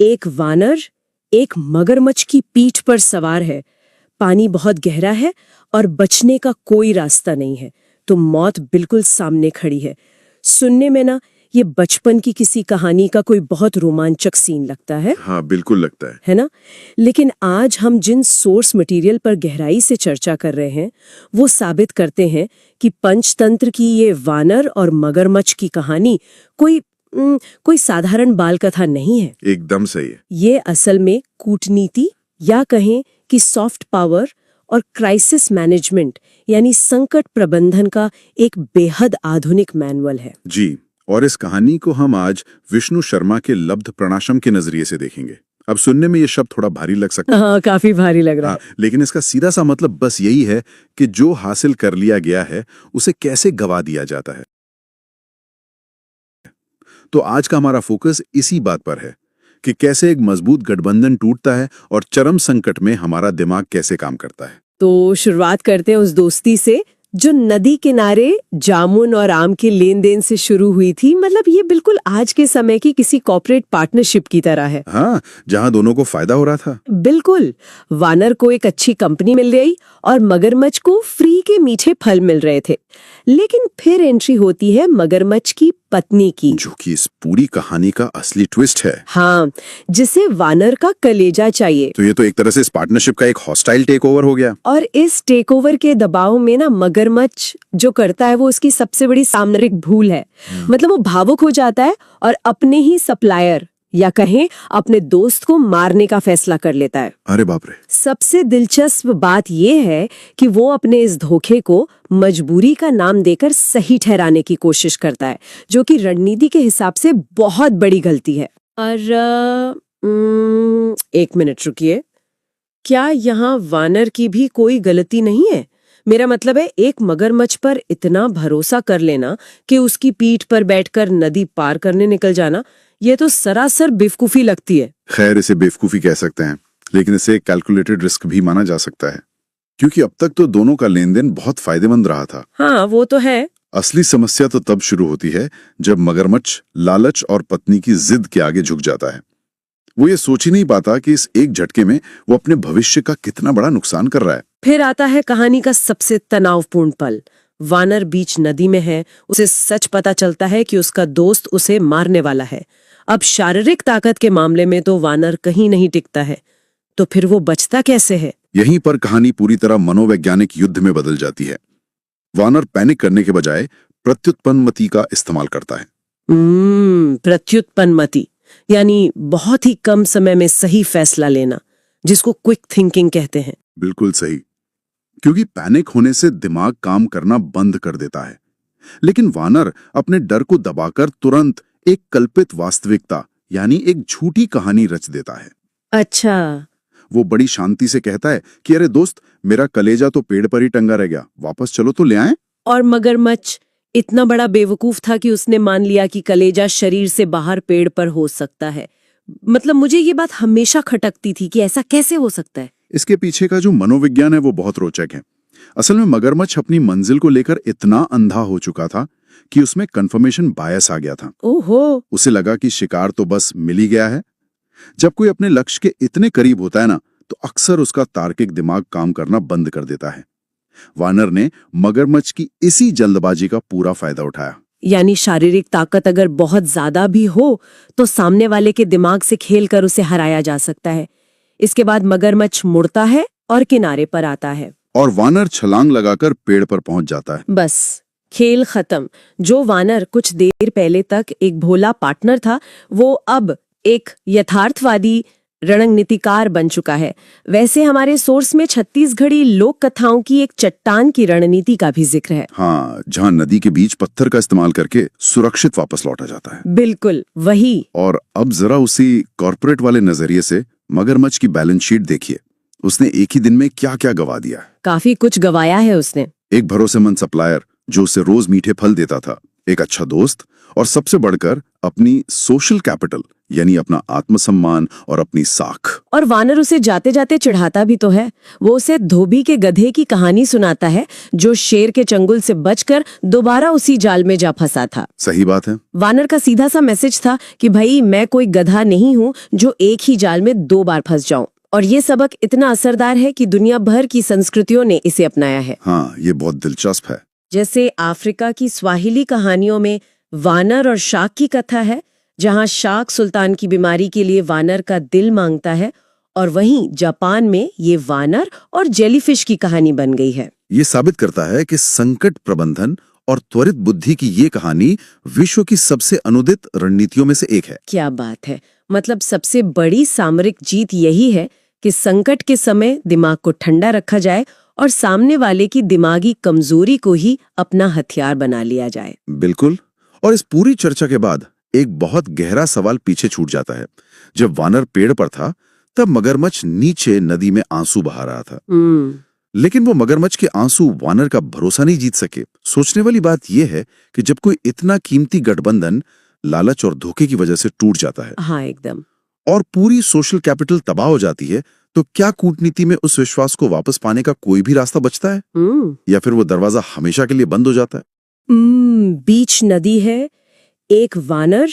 एक वानर एक मगरमच्छ की पीठ पर सवार है। पानी बहुत गहरा है और बचने का कोई रास्ता नहीं है, तो मौत बिल्कुल सामने खड़ी है। सुनने में ना ये बचपन की किसी कहानी का कोई बहुत रोमांचक सीन लगता है। हाँ, बिल्कुल लगता है ना? लेकिन आज हम जिन सोर्स मटेरियल पर गहराई से चर्चा कर रहे हैं वो साबित करते हैं कि पंचतंत्र की ये वानर और मगरमच्छ की कहानी कोई साधारण बाल कथा नहीं है। एकदम सही है। ये असल में कूटनीति या कहें कि सॉफ्ट पावर और क्राइसिस मैनेजमेंट यानी संकट प्रबंधन का एक बेहद आधुनिक मैनुअल है। जी, और इस कहानी को हम आज विष्णु शर्मा के लब्ध प्रणाशम के नजरिए से देखेंगे। अब सुनने में ये शब्द थोड़ा भारी लग सकता है। हाँ, काफी भारी लग रहा है। लेकिन इसका सीधा सा मतलब बस यही है कि जो हासिल कर लिया गया है उसे कैसे गवा दिया जाता है। तो आज का हमारा फोकस इसी बात पर है कि कैसे एक मजबूत गठबंधन टूटता है और चरम संकट में हमारा दिमाग कैसे काम करता है। तो शुरुआत करते हैं उस दोस्ती से जो नदी किनारे जामुन और आम के लेन देन से शुरू हुई थी। मतलब ये बिल्कुल आज के समय की किसी कॉर्पोरेट पार्टनरशिप की तरह है। हाँ, जहाँ दोनों को फायदा हो रहा था। बिल्कुल। वानर को एक अच्छी कंपनी मिल गई और मगरमच्छ को फ्री के मीठे फल मिल रहे थे। लेकिन फिर एंट्री होती है मगरमच्छ की पत्नी की, जो कि इस पूरी कहानी का असली ट्विस्ट है। हाँ, जिसे वानर का कलेजा चाहिए। तो ये तो एक तरह से इस पार्टनरशिप का एक हॉस्टाइल टेक ओवर हो गया। और इस टेक ओवर के दबाव में ना मगरमच्छ जो करता है वो उसकी सबसे बड़ी सामरिक भूल है। मतलब वो भावुक हो जाता है और अपने ही सप्लायर या कहें अपने दोस्त को मारने का फैसला कर लेता है। अरे बाप रे। सबसे दिलचस्प बात यह है कि वो अपने इस धोखे को मजबूरी का नाम देकर सही ठहराने की कोशिश करता है, जो कि रणनीति के हिसाब से बहुत बड़ी गलती है। और एक मिनट रुकिए, क्या यहाँ वानर की भी कोई गलती नहीं है? मेरा मतलब है एक मगरमच्छ पर इतना भरोसा कर लेना कि उसकी पीठ पर बैठकर नदी पार करने निकल जाना, ये तो सरासर बेवकूफी लगती है। खैर, इसे बेवकूफी कह सकते हैं, लेकिन इसे एक कैलकुलेटेड रिस्क भी माना जा सकता है, क्योंकि अब तक तो दोनों का लेन देन बहुत फायदेमंद रहा था। हाँ, वो तो है। असली समस्या तो तब शुरू होती है जब मगरमच्छ लालच और पत्नी की जिद के आगे झुक जाता है। वो ये सोच ही नहीं पाता कि इस एक झटके में वो अपने भविष्य का कितना बड़ा नुकसान कर रहा है। फिर आता है कहानी का सबसे तनावपूर्ण पल। वानर बीच नदी में है, उसे सच पता चलता है कि उसका दोस्त उसे मारने वाला है। अब शारीरिक ताकत के मामले में तो वानर कहीं नहीं टिकता है, तो फिर वो बचता कैसे है? यहीं पर कहानी पूरी तरह मनोवैज्ञानिक युद्ध में बदल जाती है। वानर पैनिक करने के बजाय प्रत्युत्पन्नमति का इस्तेमाल करता है। प्रत्युत्पन्नमति यानी बहुत ही कम समय में सही फैसला लेना, जिसको क्विक थिंकिंग कहते हैं। बिल्कुल सही, क्योंकि पैनिक होने से दिमाग काम करना बंद कर देता है। लेकिन वानर अपने डर को दबाकर तुरंत एक कल्पित वास्तविकता यानी एक झूठी कहानी रच देता है। अच्छा। वो बड़ी शांति से कहता है कि अरे दोस्त, मेरा कलेजा तो पेड़ पर ही टंगा रह गया, वापस चलो तो ले आएं। और मगरमच्छ इतना बड़ा बेवकूफ था कि उसने मान लिया कि कलेजा शरीर से बाहर पेड़ पर हो सकता है। मतलब मुझे ये बात हमेशा खटकती थी कि ऐसा कैसे हो सकता है। इसके पीछे का जो मनोविज्ञान है वो बहुत रोचक है। असल में मगरमच्छ अपनी मंजिल को लेकर इतना अंधा हो चुका था कि उसमें कंफर्मेशन बायस आ गया था। ओहो। उसे लगा कि शिकार तो बस मिल ही गया है। जब कोई अपने लक्ष्य के इतने करीब होता है ना, तो अक्सर उसका तार्किक दिमाग काम करना बंद कर देता है। वानर ने मगरमच्छ की इसी जल्दबाजी का पूरा फायदा उठाया। यानी शारीरिक ताकत अगर बहुत ज्यादा भी हो तो सामने वाले के दिमाग से खेलकर उसे हराया जा सकता है। इसके बाद मगरमच्छ मुड़ता है और किनारे पर आता है और वानर छलांग लगाकर पेड़ पर पहुंच जाता है। बस खेल खत्म। जो वानर कुछ देर पहले तक एक भोला पार्टनर था, वो अब एक यथार्थवादी रणनीतिकार बन चुका है। वैसे हमारे सोर्स में 36 घड़ी लोक कथाओं की एक चट्टान की रणनीति का भी जिक्र है। हाँ, जहाँ नदी के बीच पत्थर का इस्तेमाल करके सुरक्षित वापस लौटा जाता है। बिल्कुल वही। और अब जरा उसी कॉर्पोरेट वाले नजरिए से मगरमच्छ की बैलेंस शीट देखिए। उसने एक ही दिन में क्या क्या गवा दिया। काफी कुछ गवाया है उसने। एक भरोसेमंद सप्लायर जो उसे रोज मीठे फल देता था, एक अच्छा दोस्त, और सबसे बढ़कर अपनी सोशल कैपिटल यानी अपना आत्मसम्मान और अपनी साख। और वानर उसे जाते जाते चिढ़ाता भी तो है। वो उसे धोबी के गधे की कहानी सुनाता है जो शेर के चंगुल से बचकर दोबारा उसी जाल में जा फंसा था। सही बात है। वानर का सीधा सा मैसेज था कि भाई मैं कोई गधा नहीं हूँ जो एक ही जाल में 2 बार फंस जाऊं। और ये सबक इतना असरदार है कि दुनिया भर की संस्कृतियों ने इसे अपनाया है। हाँ, ये बहुत दिलचस्प है। जैसे अफ्रीका की स्वाहिली कहानियों में वानर और शार्क की कथा है, जहाँ शार्क सुल्तान की बीमारी के लिए वानर का दिल मांगता है, और वहीं जापान में ये वानर और जेलीफिश की कहानी बन गई है। ये साबित करता है कि संकट प्रबंधन और त्वरित बुद्धि की ये कहानी विश्व की सबसे अनुदित रणनीतियों में से एक है। क्या बात है। मतलब सबसे बड़ी सामरिक जीत यही है कि संकट के समय दिमाग को ठंडा रखा जाए और सामने वाले की दिमागी कमजोरी को ही अपना हथियार बना लिया जाए। बिल्कुल। और इस पूरी चर्चा के बाद एक बहुत गहरा सवाल पीछे छूट जाता है। जब वानर पेड़ पर था तब मगरमच्छ नीचे नदी में आंसू बहा रहा था। लेकिन वो मगरमच्छ के आंसू वानर का भरोसा नहीं जीत सके। सोचने वाली बात यह है कि जब कोई इतना कीमती गठबंधन लालच और धोखे की वजह से टूट जाता है, हाँ एकदम, और पूरी सोशल कैपिटल तबाह हो जाती है, तो क्या कूटनीति में उस विश्वास को वापस पाने का कोई भी रास्ता बचता है, या फिर वो दरवाजा हमेशा के लिए बंद हो जाता है? बीच नदी है, एक वानर